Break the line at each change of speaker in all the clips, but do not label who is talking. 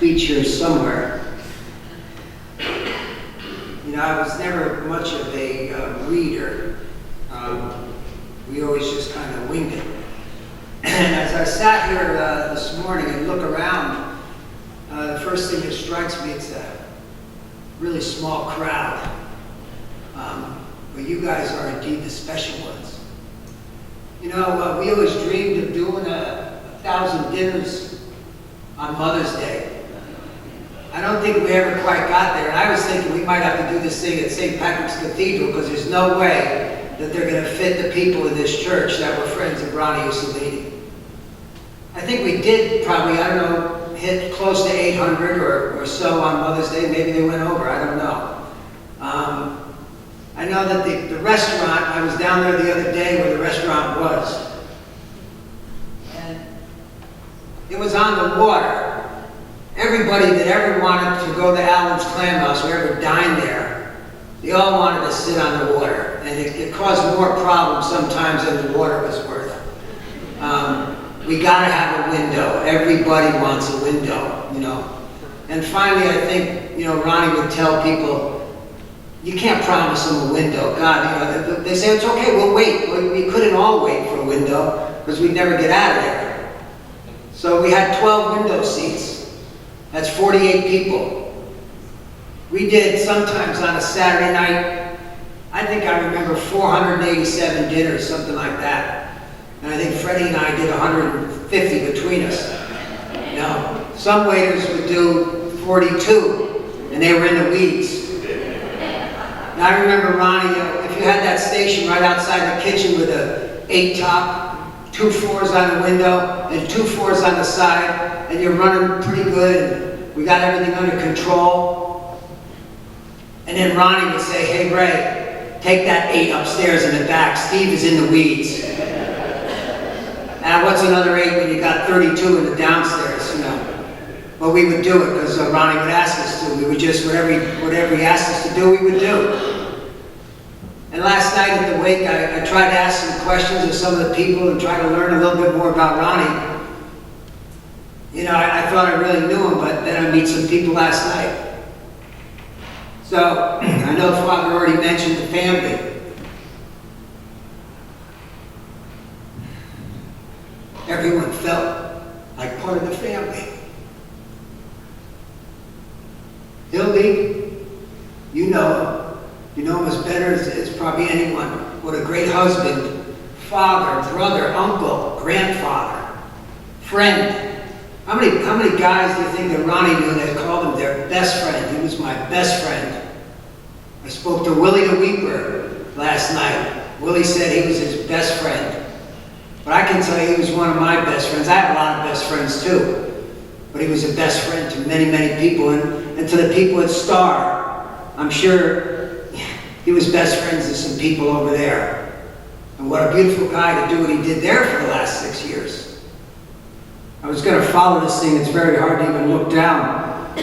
speech here somewhere. You know, I was never much of a reader. We always just kind of winged it. And as I sat here this morning and look around, the first thing that strikes me, it's a really small crowd. But you guys are indeed the special ones. You know, we always dreamed of doing 1,000 dinners on Mother's Day. I don't think we ever quite got there. And I was thinking we might have to do this thing at St. Patrick's Cathedral because there's no way that they're going to fit the people in this church that were friends of Ronnie Uccellini. I think we did probably, I don't know, hit close to 800 or so on Mother's Day. Maybe they went over, I don't know. I know that the restaurant, I was down there the other day where the restaurant was. And it was on the water. Everybody that ever wanted to go to Alan's Clam House or ever dined there, they all wanted to sit on the water. And it caused more problems sometimes than the water was worth. We gotta have a window. Everybody wants a window, you know. And finally, I think, you know, Ronnie would tell people, you can't promise them a window. God, you know, they say, it's okay, we'll wait. We couldn't all wait for a window because we'd never get out of there. So we had 12 window seats. That's 48 people. We did sometimes on a Saturday night, I think I remember 487 dinners, something like that. And I think Freddie and I did 150 between us. You know, some waiters would do 42, and they were in the weeds. And I remember, Ronnie, if you had that station right outside the kitchen with a 8-top, 2 floors on the window, and 2 floors on the side, and you're running pretty good, and we got everything under control. And then Ronnie would say, hey, Ray, take that 8 upstairs in the back. Steve is in the weeds. And what's another 8 when you got 32 in the downstairs, you know? Well, we would do it because Ronnie would ask us to. We would just, whatever he asked us to do, we would do. And last night at the wake, I tried to ask some questions of some of the people and try to learn a little bit more about Ronnie. You know, I thought I really knew him, but then I meet some people last night. So, I know Father already mentioned the family. Everyone felt like part of the family. Hildy, you know him. You know him as better as probably anyone. What a great husband, father, brother, uncle, grandfather, friend. How many guys do you think that Ronnie knew that called him their best friend? He was my best friend. I spoke to Willie the Weeper last night. Willie said he was his best friend. But I can tell you he was one of my best friends. I have a lot of best friends too. But he was a best friend to many, many people. And to the people at Star, I'm sure he was best friends to some people over there. And what a beautiful guy to do what he did there for the last 6 years. I was going to follow this thing. It's very hard to even look down.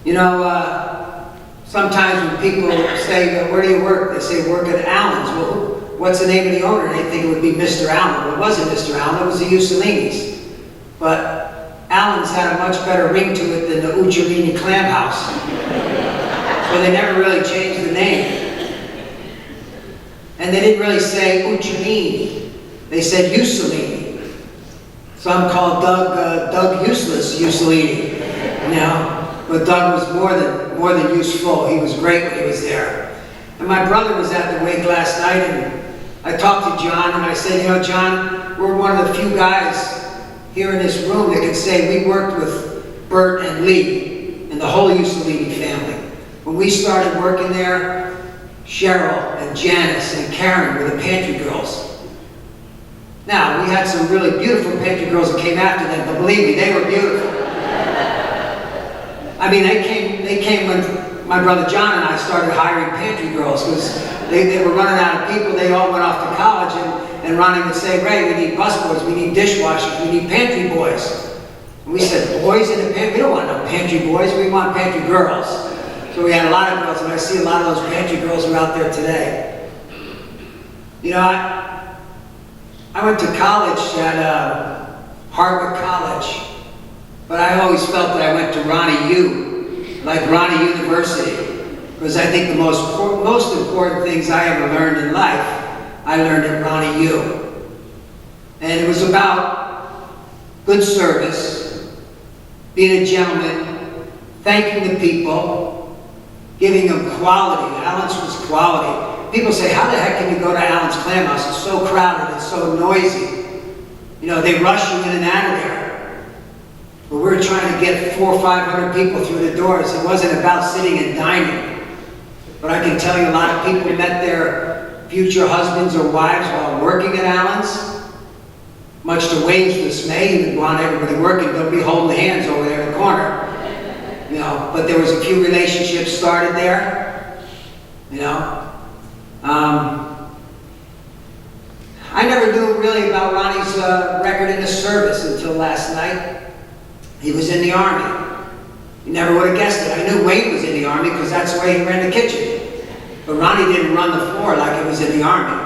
You know, sometimes when people say, where do you work? They say, work at Allen's. Well, what's the name of the owner? They think it would be Mr. Allen. Well, it wasn't Mr. Allen. It was the Uccellini's. But Allen's had a much better ring to it than the Uccellini Clam House. So they never really changed the name. And they didn't really say Uccellini. They said Uccellini. Some called Doug Useless Uccellini. You know? But Doug was more than useful. He was great when he was there. And my brother was at the wake last night, and I talked to John, and I said, you know, John, we're one of the few guys here in this room that can say we worked with Bert and Lee and the whole Uccellini family. When we started working there, Cheryl and Janice and Karen were the pantry girls. Now, we had some really beautiful pantry girls that came after them, but believe me, they were beautiful. I mean, they came when my brother John and I started hiring pantry girls because they were running out of people. They all went off to college, and Ronnie would say, Ray, we need busboys, we need dishwashers, we need pantry boys. And we said, boys in the pantry? We don't want no pantry boys, we want pantry girls. So we had a lot of girls, and I see a lot of those pantry girls are out there today. You know, I went to college at Harvard College, but I always felt that I went to Ronnie U, like Ronnie University, because I think the most important things I ever learned in life, I learned at Ronnie U. And it was about good service, being a gentleman, thanking the people, giving them quality. Allen's was quality. People say, how the heck can you go to Allen's Clam House? It's so crowded, it's so noisy. You know, they rush you in and out of there. But we're trying to get 400 or 500 people through the doors. It wasn't about sitting and dining. But I can tell you a lot of people met their future husbands or wives while working at Allen's. Much to Wayne's dismay, he would want everybody working, they'll be holding hands over there in the corner. You know, but there was a few relationships started there. You know. I never knew really about Ronnie's record in the service until last night. He was in the Army. You never would have guessed it. I knew Wayne was in the Army because that's the way he ran the kitchen. But Ronnie didn't run the floor like he was in the Army.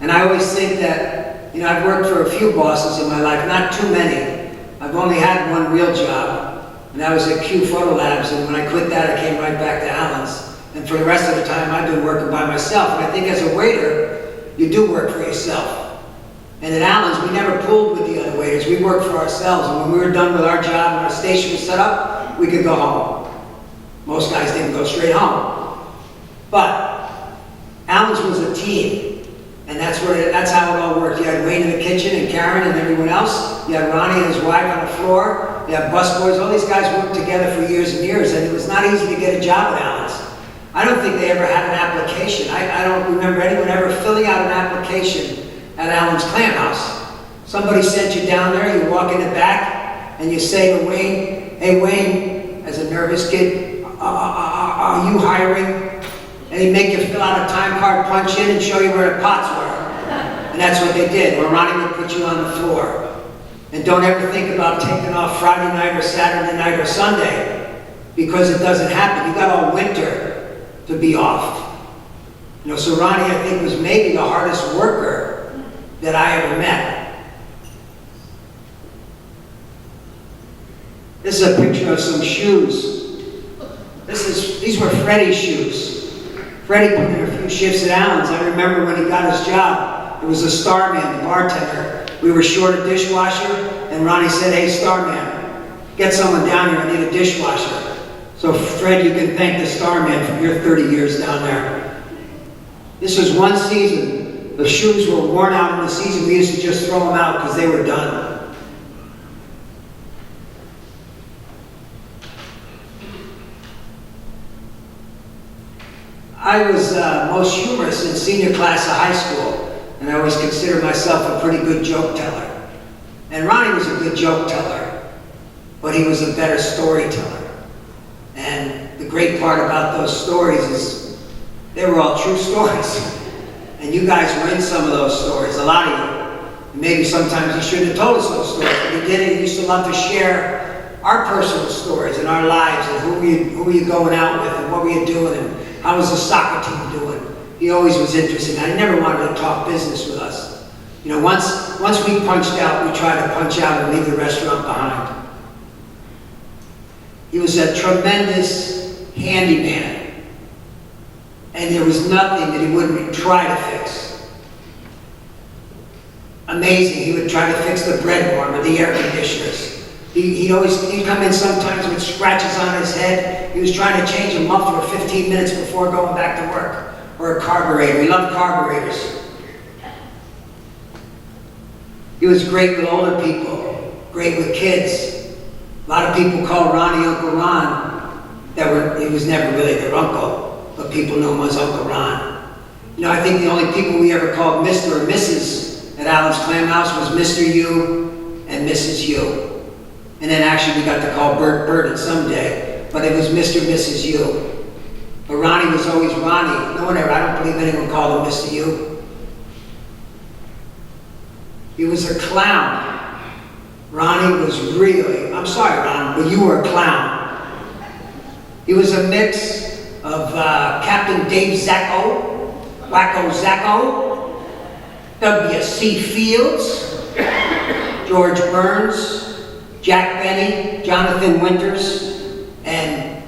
And I always think that, you know, I've worked for a few bosses in my life, not too many. I've only had one real job, and that was at Q Photo Labs, and when I quit that, I came right back to Allen's. And for the rest of the time, I've been working by myself. And I think as a waiter, you do work for yourself. And at Allen's, we never pooled with the other waiters. We worked for ourselves. And when we were done with our job and our station was set up, we could go home. Most guys didn't go straight home. But Allen's was a team. And that's how it all worked. You had Wayne in the kitchen and Karen and everyone else. You had Ronnie and his wife on the floor. You had busboys. All these guys worked together for years and years. And it was not easy to get a job at Allen's. I don't think they ever had an application. I don't remember anyone ever filling out an application at Allen's Clam House. Somebody sent you down there, you walk in the back, and you say to Wayne, hey Wayne, as a nervous kid, are you hiring? And he'd make you fill out a time card, punch in, and show you where the pots were. And that's what they did, where Ronnie would put you on the floor. And don't ever think about taking off Friday night or Saturday night or Sunday, because it doesn't happen. You got all winter to be off. You know, so Ronnie, I think, was maybe the hardest worker that I ever met. This is a picture of some shoes. These were Freddie's shoes. Freddie put in a few shifts at Allen's. I remember when he got his job, it was a Starman, the bartender. We were short a dishwasher, and Ronnie said, hey, Starman, get someone down here, I need a dishwasher. So Fred, you can thank the Starman for your 30 years down there. This was one season. The shoes were worn out in the season. We used to just throw them out because they were done. I was most humorous in senior class of high school, and I always considered myself a pretty good joke teller. And Ronnie was a good joke teller, but he was a better storyteller. And the great part about those stories is they were all true stories. And you guys were in some of those stories, a lot of you. And maybe sometimes he shouldn't have told us those stories, but he did it. He used to love to share our personal stories and our lives and who were you going out with and what were you doing and how was the soccer team doing. He always was interested. I never wanted to talk business with us. You know, once we punched out, we tried to punch out and leave the restaurant behind. He was a tremendous handyman, and there was nothing that he wouldn't try to fix. Amazing, he would try to fix the bread warmer, the air conditioners. He'd come in sometimes with scratches on his head. He was trying to change a muffler 15 minutes before going back to work, or a carburetor. He loved carburetors. He was great with older people, great with kids. A lot of people call Ronnie Uncle Ron. He was never really their uncle, but people knew him as Uncle Ron. You know, I think the only people we ever called Mr. or Mrs. at Allen's Clam House was Mr. U and Mrs. U. And then actually we got to call Bert at some day, but it was Mr. and Mrs. U. But Ronnie was always Ronnie. No one ever, I don't believe anyone called him Mr. U. He was a clown. Ronnie was really, I'm sorry Ron, but you were a clown. He was a mix of Captain Dave Zacco, Wacko Zacco, W.C. Fields, George George Burns, Jack Benny, Jonathan Winters, and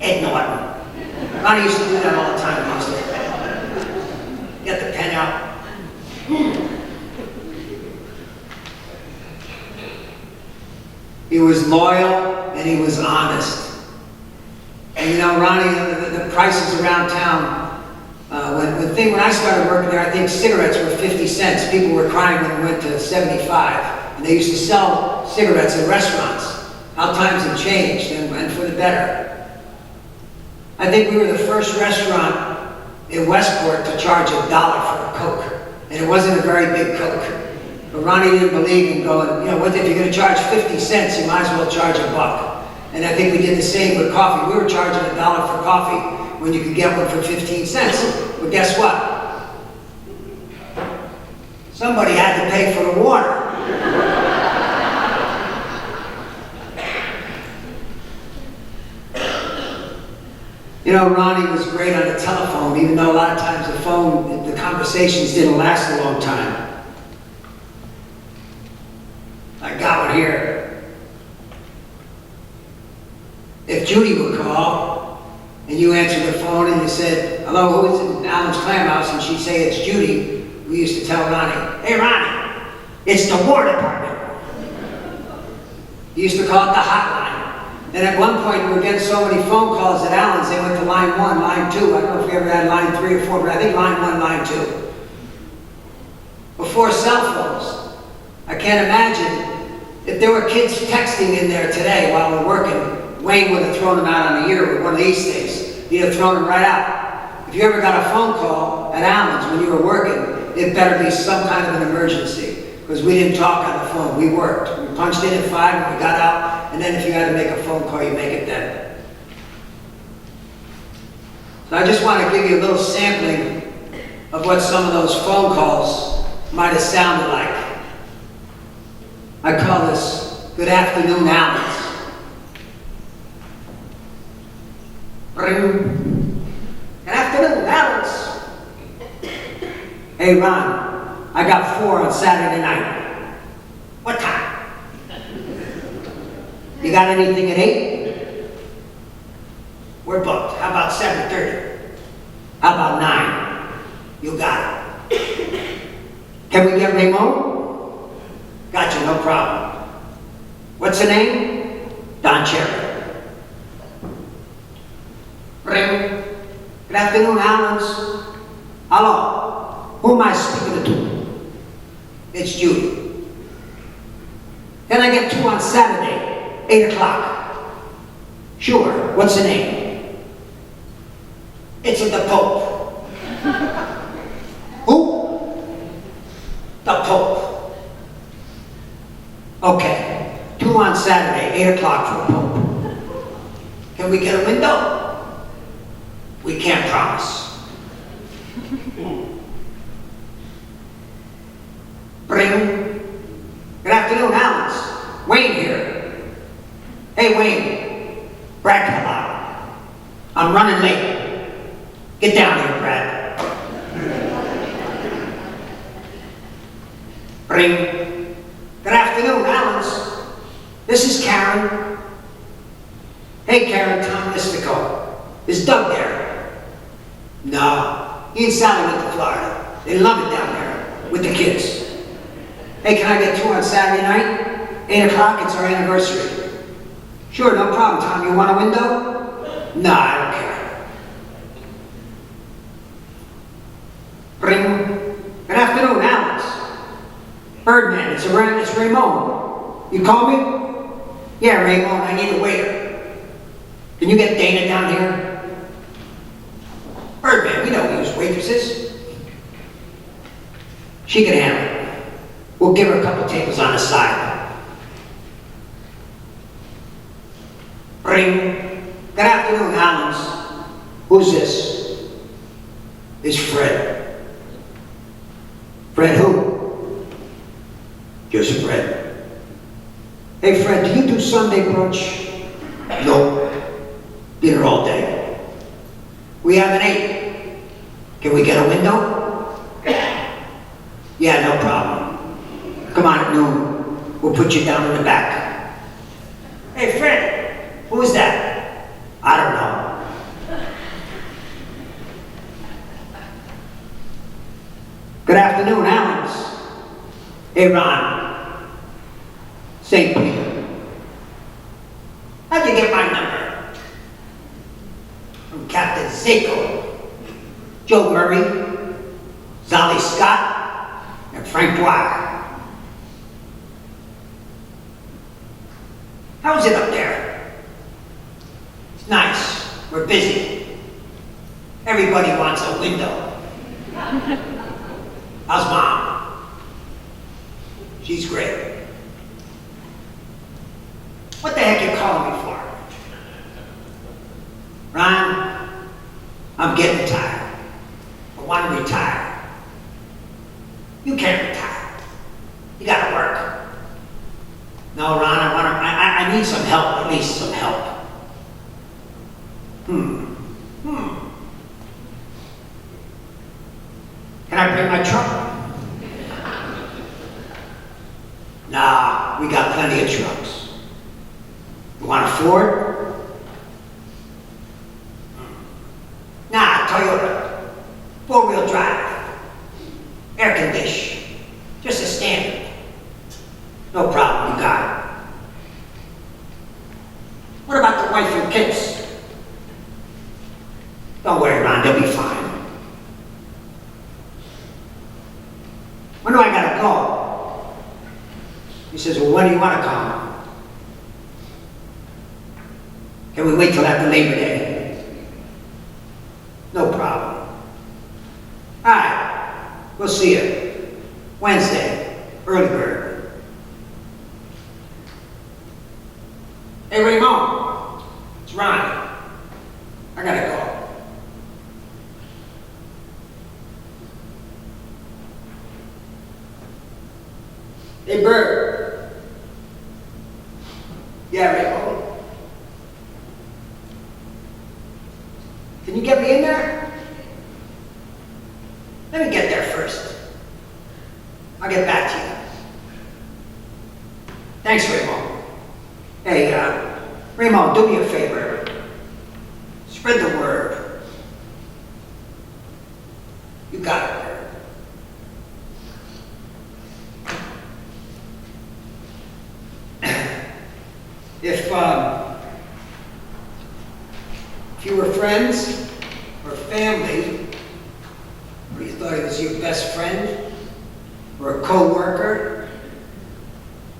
Ed Norton. Ronnie used to do that all the time. He used to get the pen out. He was loyal and he was honest. And you know, Ronnie, the prices around town, when I started working there, I think cigarettes were 50 cents. People were crying when it went to 75. And they used to sell cigarettes in restaurants. How times have changed, and for the better. I think we were the first restaurant in Westport to charge $1 for a Coke. And it wasn't a very big Coke. But Ronnie didn't believe in going, you know, what if you're going to charge 50 cents, you might as well charge $1. And I think we did the same with coffee. We were charging $1 for coffee when you could get one for 15 cents. But guess what? Somebody had to pay for the water. You know, Ronnie was great on the telephone, even though a lot of times the conversations didn't last a long time. I got one here. If Judy would call, and you answered the phone and you said, hello, who is it in Alan's Clam House? And she'd say, it's Judy. We used to tell Ronnie, hey Ronnie, it's the War Department. He used to call it the hotline. And at one point, we were getting so many phone calls at Alan's, they went to line 1, line 2. I don't know if we ever had line 3 or 4, but I think line 1, line 2. Before cell phones, I can't imagine if there were kids texting in there today while we're working, Wayne would have thrown them out on the ear with one of these things. He'd have thrown them right out. If you ever got a phone call at Alan's when you were working, it better be some kind of an emergency. Because we didn't talk on the phone, we worked. We punched in at 5 and we got out, and then if you had to make a phone call, you make it then. So I just want to give you a little sampling of what some of those phone calls might have sounded like. I call this Good Afternoon, Alan's. Ring. Good afternoon, Alan's. Hey, Ron. I got 4 on Saturday night. What time? You got anything at 8? We're booked. How about 7:30? How about 9? You got it. Can we get Ramon? Gotcha, no problem. What's the name? Don Cherry. Ring. Good afternoon, Alan's. Hello. Who am I speaking to? It's Judy. Can I get 2 on Saturday, 8 o'clock? Sure. What's the name? It's the Pope. Who? The Pope. Okay. 2 on Saturday, 8 o'clock for the Pope. Can we get a window? We can't promise. Ring. Good afternoon, Alan's. Wayne here. Hey, Wayne. Brad come out. I'm running late. Get down here, Brad. Ring. Good afternoon, Alan's. This is Karen. Hey, Karen, Tom Mystico. Is Doug there? No. He and Sally went to Florida. They love it down there with the kids. Hey, can I get 2 on Saturday night? 8 o'clock, it's our anniversary. Sure, no problem, Tom. You want a window? No, I don't care. Ring. Good afternoon, Alex. Birdman, it's Ramon. You call me? Yeah, Ramon, I need a waiter. Can you get Dana down here? Birdman, we don't use waitresses. She can handle it. We'll give her a couple tables on the side. Ring. Good afternoon, Alan's. Who's this? It's Fred. Fred who? Just Fred. Hey, Fred, do you do Sunday brunch? No. Dinner all day. We have an 8. Can we get a window? Yeah, no problem. Come on at noon. We'll put you down in the back. Hey, Fred, who is that? I don't know. Good afternoon, Allen's. Hey, Ron. St. Peter. How'd you get my number? From Captain Zako, Joe Murray, Zolly Scott, and Frank Dwyer. How's it up there? It's nice. We're busy. Everybody wants a window. How's Mom? She's great. What the heck you calling me for? Ron, I'm getting tired. I want to retire. You can't retire. You gotta work. No, Ron, I need some help, at least some help. Can I bring my truck? Nah, we got plenty of trucks. You want a Ford? Nah, Toyota. 4-wheel drive. Air condition. Just a standard. No problem, you got it. What about the wife and kids? Don't worry, Ron, they'll be fine. When do I gotta go? He says, well, when do you want to come? Can we wait till after Labor Day? No problem. All right, we'll see you. Wednesday, early bird. Hey, Ramon, it's Ronnie. I gotta go. Hey, Bird. Yeah, Ramon. Can you get me in there? Let me get there first. I'll get back to you. Thanks, Ramon. Hey, Ramon, do me a favor. Spread the word. You got it, Bird. If you were friends or family, or you thought he was your best friend or a co-worker,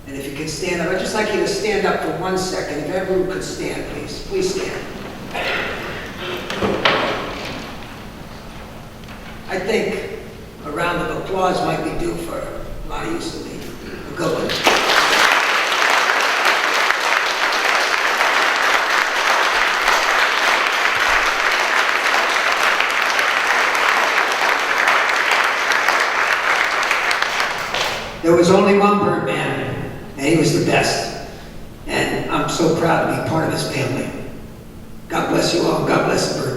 and if you can stand up, I'd just like you to stand up for 1 second. If everyone could stand, please. Please stand. I think a round of applause might be due for Ronnie Uccellini. A good one. There was only one Birdman, and he was the best. And I'm so proud to be part of his family. God bless you all. God bless the Birdman.